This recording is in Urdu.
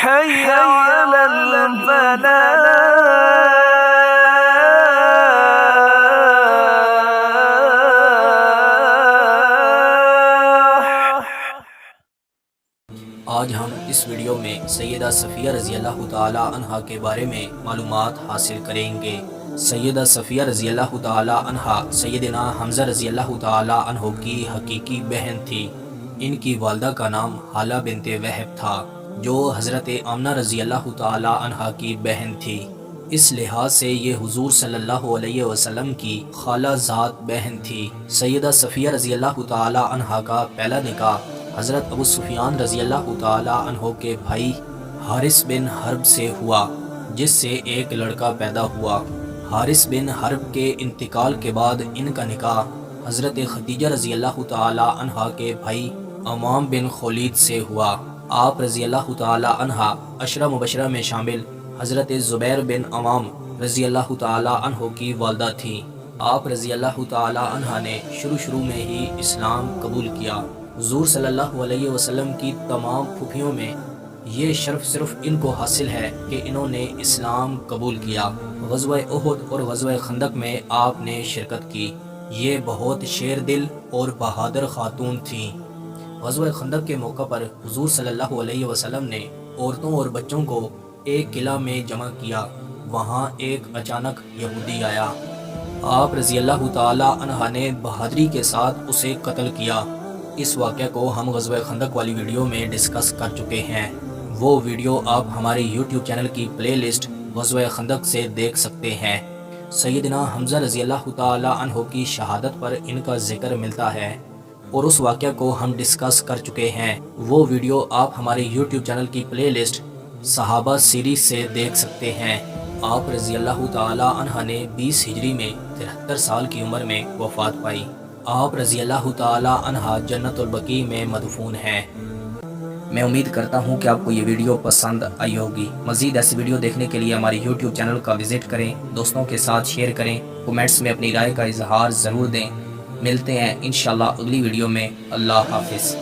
حي على الفلاح۔ آج ہم اس ویڈیو میں سیدہ صفیہ رضی اللہ تعالی عنہا کے بارے میں معلومات حاصل کریں گے۔ سیدہ صفیہ رضی اللہ تعالی عنہا سیدنا حمزہ رضی اللہ تعالی عنہ کی حقیقی بہن تھی۔ ان کی والدہ کا نام حالہ بنت وہب تھا، جو حضرت آمنہ رضی اللہ تعالی عنہا کی بہن تھی۔ اس لحاظ سے یہ حضور صلی اللہ علیہ وسلم کی خالہ زاد بہن تھی۔ سیدہ صفیہ رضی اللہ تعالی عنہا کا پہلا نکاح حضرت ابو سفیان رضی اللہ تعالی عنہ کے بھائی حارث بن حرب سے ہوا، جس سے ایک لڑکا پیدا ہوا۔ حارث بن حرب کے انتقال کے بعد ان کا نکاح حضرت خدیجہ رضی اللہ تعالی عنہا کے بھائی عمام بن خولید سے ہوا۔ آپ رضی اللہ تعالی عنہا عشرہ مبشرہ میں شامل حضرت زبیر بن عوام رضی اللہ تعالی عنہ کی والدہ تھیں۔ آپ رضی اللہ تعالی عنہا نے شروع میں ہی اسلام قبول کیا۔ حضور صلی اللہ علیہ وسلم کی تمام پھوپھیوں میں یہ شرف صرف ان کو حاصل ہے کہ انہوں نے اسلام قبول کیا۔ غزوہ احد اور غزوہ خندق میں آپ نے شرکت کی۔ یہ بہت شیر دل اور بہادر خاتون تھیں۔ غزوہ خندق کے موقع پر حضور صلی اللہ علیہ وسلم نے عورتوں اور بچوں کو ایک قلعہ میں جمع کیا۔ وہاں ایک اچانک یہودی آیا۔ آپ رضی اللہ تعالی عنہ نے بہادری کے ساتھ اسے قتل کیا۔ اس واقعہ کو ہم غزوہ خندق والی ویڈیو میں ڈسکس کر چکے ہیں۔ وہ ویڈیو آپ ہمارے یوٹیوب چینل کی پلے لسٹ غزوہ خندق سے دیکھ سکتے ہیں۔ سیدنا حمزہ رضی اللہ تعالی عنہ کی شہادت پر ان کا ذکر ملتا ہے، اور اس واقعہ کو ہم ڈسکس کر چکے ہیں۔ وہ ویڈیو آپ ہمارے یوٹیوب چینل کی پلے لسٹ صحابہ سیریز سے دیکھ سکتے ہیں۔ آپ رضی اللہ تعالی عنہ نے 20 ہجری میں 73 سال کی عمر میں وفات پائی۔ آپ رضی اللہ تعالی عنہ جنت البقیع میں مدفون ہیں۔ میں امید کرتا ہوں کہ آپ کو یہ ویڈیو پسند آئی ہوگی۔ مزید ایسی ویڈیو دیکھنے کے لیے ہمارے یوٹیوب چینل کا وزٹ کریں، دوستوں کے ساتھ شیئر کریں، کومنٹس میں اپنی رائے کا اظہار ضرور دیں۔ ملتے ہیں انشاءاللہ اگلی ویڈیو میں۔ اللہ حافظ۔